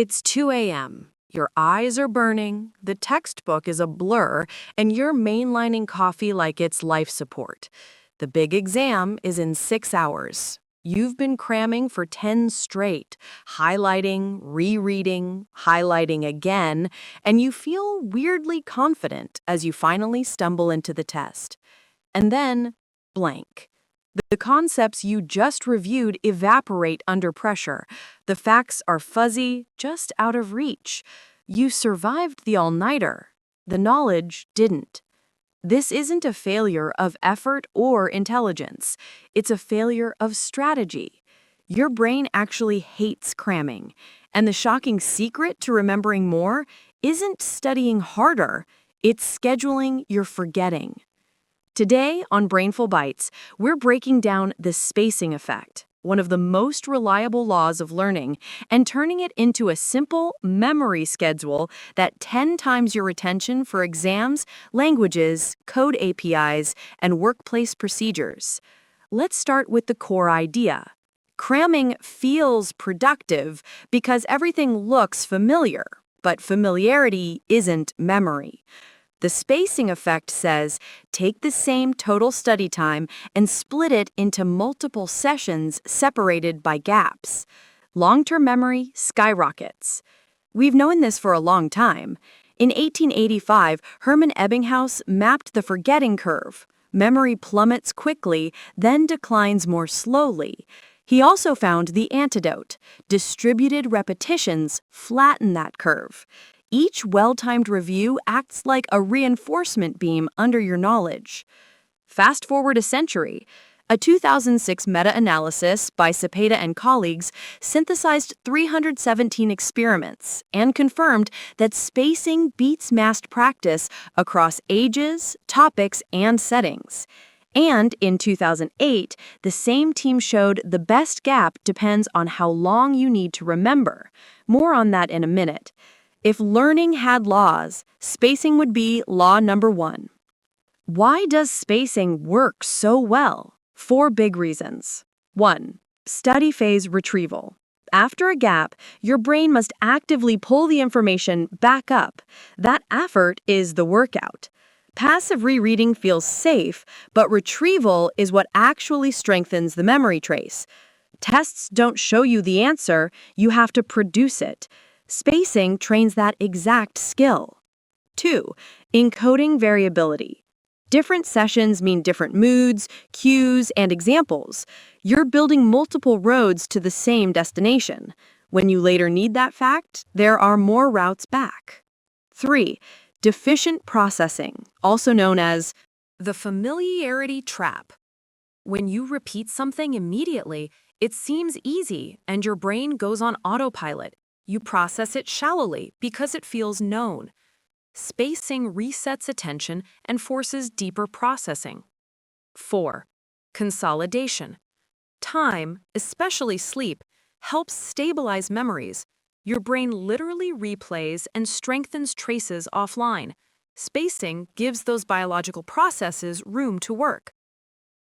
It's 2 a.m. Your eyes are burning, the textbook is a blur, and you're mainlining coffee like it's life support. The big exam is in 6 hours. You've been cramming for 10 straight, highlighting, rereading, highlighting again, and you feel weirdly confident as you finally stumble into the test. And then, blank. The concepts you just reviewed evaporate under pressure. The facts are fuzzy, just out of reach. You survived the all-nighter. The knowledge didn't. This isn't a failure of effort or intelligence. It's a failure of strategy. Your brain actually hates cramming. And the shocking secret to remembering more isn't studying harder, it's scheduling your forgetting. Today on Brainful Bites, we're breaking down the spacing effect, one of the most reliable laws of learning, and turning it into a simple memory schedule that 10 times your retention for exams, languages, code APIs, and workplace procedures. Let's start with the core idea. Cramming feels productive because everything looks familiar, but familiarity isn't memory. The spacing effect says, take the same total study time and split it into multiple sessions separated by gaps. Long-term memory skyrockets. We've known this for a long time. In 1885, Hermann Ebbinghaus mapped the forgetting curve. Memory plummets quickly, then declines more slowly. He also found the antidote. Distributed repetitions flatten that curve. Each well-timed review acts like a reinforcement beam under your knowledge. Fast forward a century. A 2006 meta-analysis by Cepeda and colleagues synthesized 317 experiments and confirmed that spacing beats massed practice across ages, topics, and settings. And in 2008, the same team showed the best gap depends on how long you need to remember. More on that in a minute. If learning had laws, spacing would be law number 1. Why does spacing work so well? 4 big reasons. 1. Study phase retrieval. After a gap, your brain must actively pull the information back up. That effort is the workout. Passive rereading feels safe, but retrieval is what actually strengthens the memory trace. Tests don't show you the answer, you have to produce it. Spacing trains that exact skill. 2. Encoding variability. Different sessions mean different moods, cues, and examples. You're building multiple roads to the same destination. When you later need that fact, there are more routes back. 3. Deficient processing, also known as the familiarity trap. When you repeat something immediately, it seems easy and your brain goes on autopilot. You process it shallowly because it feels known. Spacing resets attention and forces deeper processing. 4. Consolidation. Time, especially sleep, helps stabilize memories. Your brain literally replays and strengthens traces offline. Spacing gives those biological processes room to work.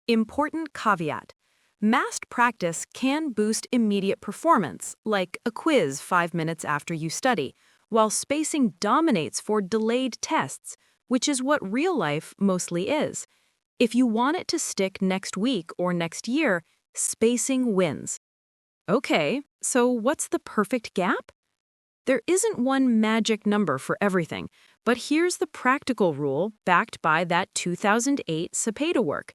Important caveat. Massed practice can boost immediate performance, like a quiz 5 minutes after you study, while spacing dominates for delayed tests, which is what real life mostly is. If you want it to stick next week or next year, spacing wins. Okay, so what's the perfect gap? There isn't one magic number for everything, but here's the practical rule backed by that 2008 Cepeda work.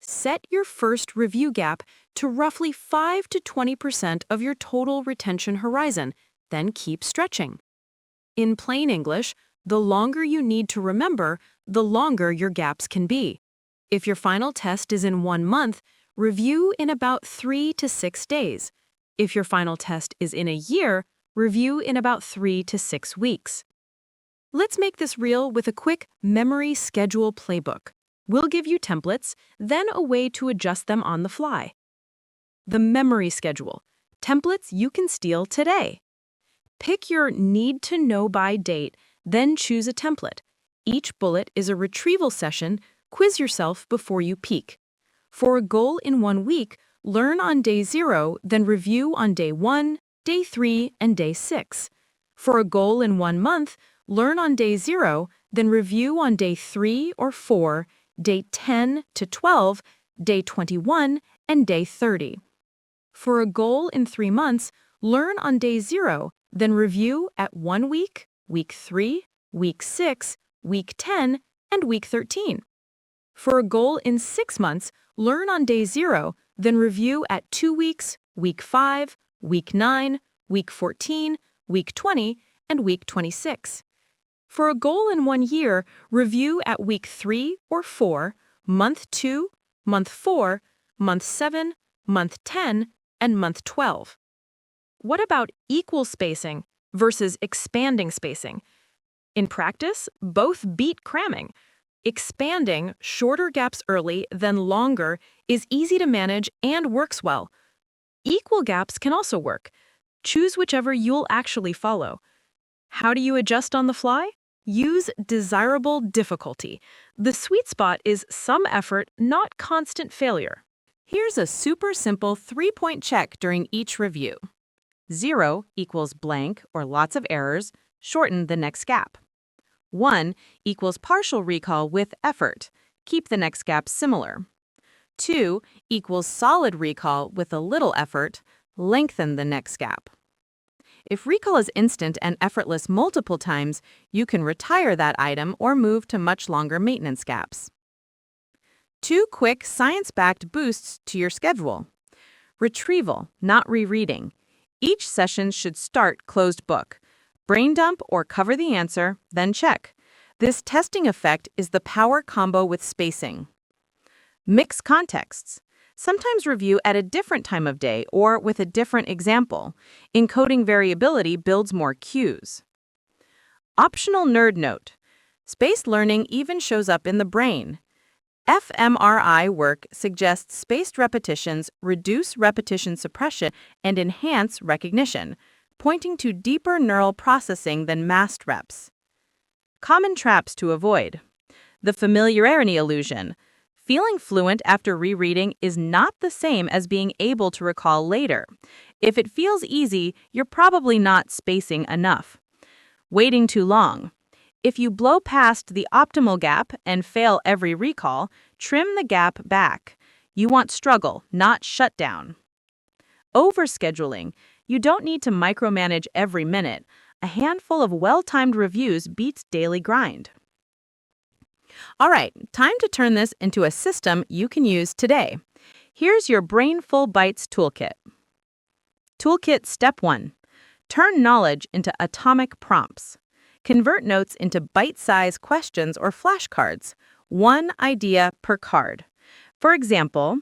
Set your first review gap to roughly 5 to 20% of your total retention horizon, then keep stretching. In plain English, the longer you need to remember, the longer your gaps can be. If your final test is in 1 month, review in about 3 to 6 days. If your final test is in a year, review in about 3 to 6 weeks. Let's make this real with a quick memory schedule playbook. We'll give you templates, then a way to adjust them on the fly. The memory schedule. Templates you can steal today. Pick your need-to-know-by date, then choose a template. Each bullet is a retrieval session. Quiz yourself before you peak. For a goal in 1 week, learn on day 0, then review on day 1, day 3, and day 6. For a goal in 1 month, learn on day 0, then review on day 3 or 4, day 10 to 12, day 21, and day 30. For a goal in 3 months, learn on day 0, then review at 1 week, week 3, week 6, week 10, and week 13. For a goal in 6 months, learn on day 0, then review at 2 weeks, week 5, week 9, week 14, week 20, and week 26. For a goal in 1 year, review at week 3 or 4, month 2, month 4, month 7, month 10, and month 12. What about equal spacing versus expanding spacing? In practice, both beat cramming. Expanding shorter gaps early, then longer, is easy to manage and works well. Equal gaps can also work. Choose whichever you'll actually follow. How do you adjust on the fly? Use desirable difficulty. The sweet spot is some effort, not constant failure. Here's a super simple 3-point check during each review. 0 equals blank or lots of errors, shorten the next gap. 1 equals partial recall with effort, keep the next gap similar. 2 equals solid recall with a little effort, lengthen the next gap. If recall is instant and effortless multiple times, you can retire that item or move to much longer maintenance gaps. 2 quick science-backed boosts to your schedule. Retrieval, not rereading. Each session should start closed book. Brain dump or cover the answer, then check. This testing effect is the power combo with spacing. Mix contexts. Sometimes review at a different time of day or with a different example. Encoding variability builds more cues. Optional nerd note. Spaced learning even shows up in the brain. fMRI work suggests spaced repetitions reduce repetition suppression and enhance recognition, pointing to deeper neural processing than massed reps. Common traps to avoid. The familiarity illusion. Feeling fluent after rereading is not the same as being able to recall later. If it feels easy, you're probably not spacing enough. Waiting too long. If you blow past the optimal gap and fail every recall, trim the gap back. You want struggle, not shutdown. Overscheduling. You don't need to micromanage every minute. A handful of well-timed reviews beats daily grind. All right, time to turn this into a system you can use today. Here's your Brainful Bites toolkit. Toolkit Step 1. Turn knowledge into atomic prompts. Convert notes into bite-sized questions or flashcards. 1 idea per card. For example,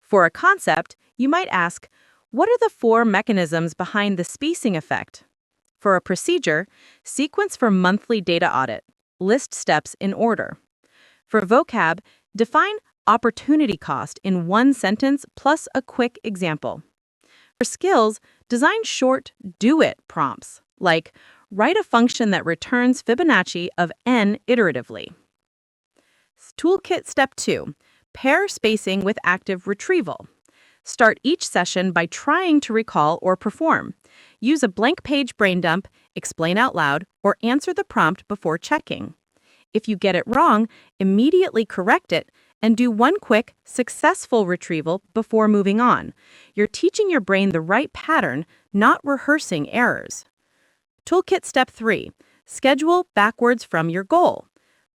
for a concept, you might ask, what are the 4 mechanisms behind the spacing effect? For a procedure, sequence for monthly data audit. List steps in order. For vocab, define opportunity cost in 1 sentence plus a quick example. For skills, design short do-it prompts, like write a function that returns Fibonacci of n iteratively. Toolkit Step 2. Pair spacing with active retrieval. Start each session by trying to recall or perform. Use a blank page brain dump, explain out loud, or answer the prompt before checking. If you get it wrong, immediately correct it and do 1 quick, successful retrieval before moving on. You're teaching your brain the right pattern, not rehearsing errors. Toolkit Step 3. Schedule backwards from your goal.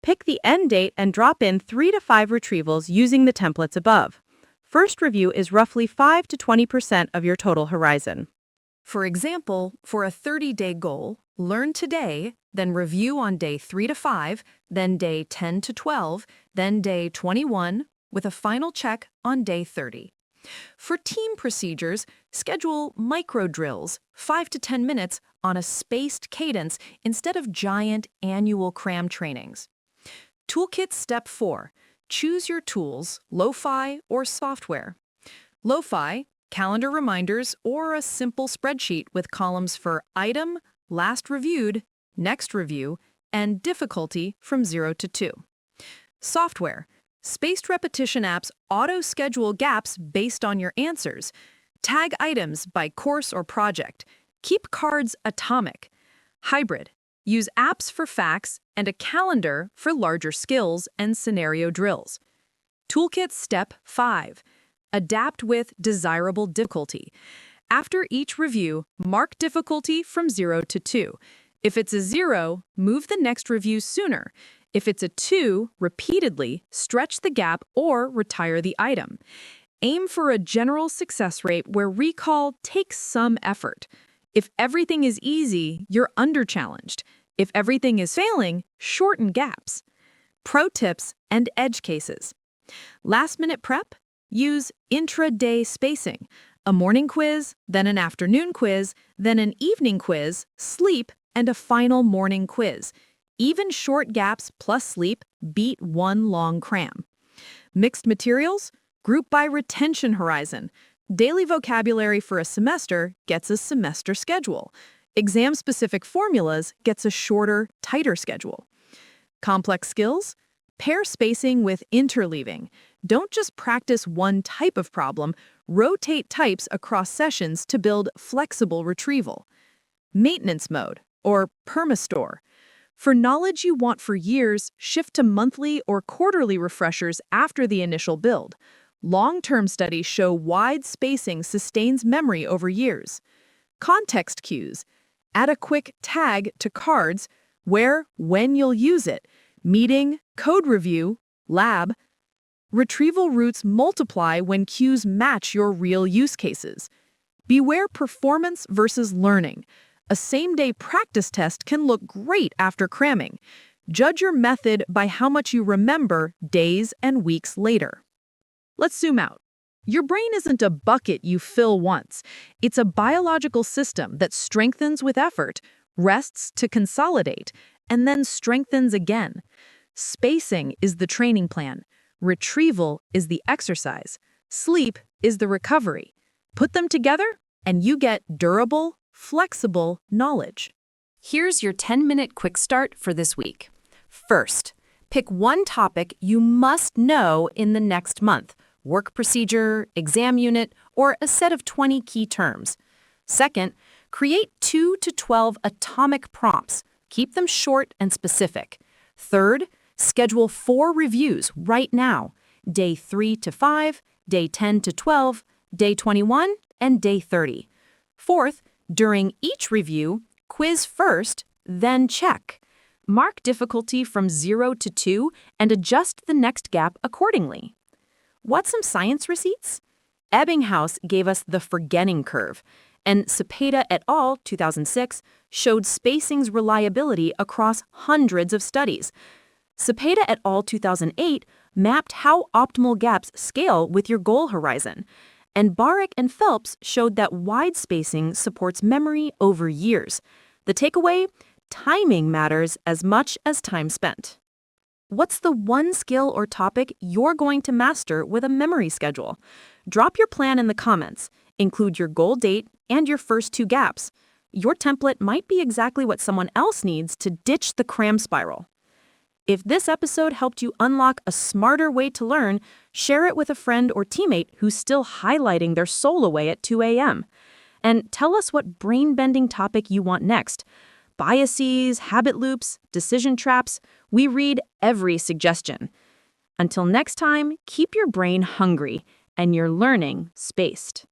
Pick the end date and drop in 3 to 5 retrievals using the templates above. First review is roughly 5 to 20% of your total horizon. For example, for a 30-day goal, learn today, then review on day 3 to 5, then day 10 to 12, then day 21, with a final check on day 30. For team procedures, schedule micro drills, 5 to 10 minutes, on a spaced cadence instead of giant annual cram trainings. Toolkit Step 4. Choose your tools, lo-fi or software. Lo-fi, calendar reminders, or a simple spreadsheet with columns for item, last reviewed, next review, and difficulty from 0 to 2. Software. Spaced repetition apps auto-schedule gaps based on your answers. Tag items by course or project. Keep cards atomic. Hybrid. Use apps for facts and a calendar for larger skills and scenario drills. Toolkit Step 5. Adapt with desirable difficulty. After each review, mark difficulty from 0 to 2. If it's a 0, move the next review sooner. If it's a 2, repeatedly stretch the gap or retire the item. Aim for a general success rate where recall takes some effort. If everything is easy, you're under-challenged. If everything is failing, shorten gaps. Pro tips and edge cases. Last-minute prep? Use intra-day spacing. A morning quiz, then an afternoon quiz, then an evening quiz, sleep, and a final morning quiz. Even short gaps plus sleep beat one long cram. Mixed materials? Group by retention horizon. Daily vocabulary for a semester gets a semester schedule. Exam-specific formulas gets a shorter, tighter schedule. Complex skills? Pair spacing with interleaving. Don't just practice one type of problem, rotate types across sessions to build flexible retrieval. Maintenance mode, or permastore. For knowledge you want for years, shift to monthly or quarterly refreshers after the initial build. Long-term studies show wide spacing sustains memory over years. Context cues. Add a quick tag to cards where, when you'll use it. Meeting, code review, lab. Retrieval routes multiply when cues match your real use cases. Beware performance versus learning. A same-day practice test can look great after cramming. Judge your method by how much you remember days and weeks later. Let's zoom out. Your brain isn't a bucket you fill once. It's a biological system that strengthens with effort, rests to consolidate, and then strengthens again. Spacing is the training plan. Retrieval is the exercise. Sleep is the recovery. Put them together, and you get durable, flexible knowledge. Here's your 10-minute quick start for this week. First, pick one topic you must know in the next month. Work procedure, exam unit, or a set of 20 key terms. Second, create 2 to 12 atomic prompts. Keep them short and specific. Third, schedule 4 reviews right now. Day 3 to 5, day 10 to 12, day 21, and day 30. Fourth, during each review, quiz first, then check. Mark difficulty from 0 to 2 and adjust the next gap accordingly. Want some science receipts? Ebbinghaus gave us the forgetting curve, and Cepeda et al. 2006 showed spacing's reliability across hundreds of studies. Cepeda et al. 2008 mapped how optimal gaps scale with your goal horizon. And Baric and Phelps showed that wide spacing supports memory over years. The takeaway? Timing matters as much as time spent. What's the one skill or topic you're going to master with a memory schedule? Drop your plan in the comments. Include your goal date and your first 2 gaps. Your template might be exactly what someone else needs to ditch the cram spiral. If this episode helped you unlock a smarter way to learn, share it with a friend or teammate who's still highlighting their soul away at 2 a.m. And tell us what brain-bending topic you want next. Biases, habit loops, decision traps, we read every suggestion. Until next time, keep your brain hungry and your learning spaced.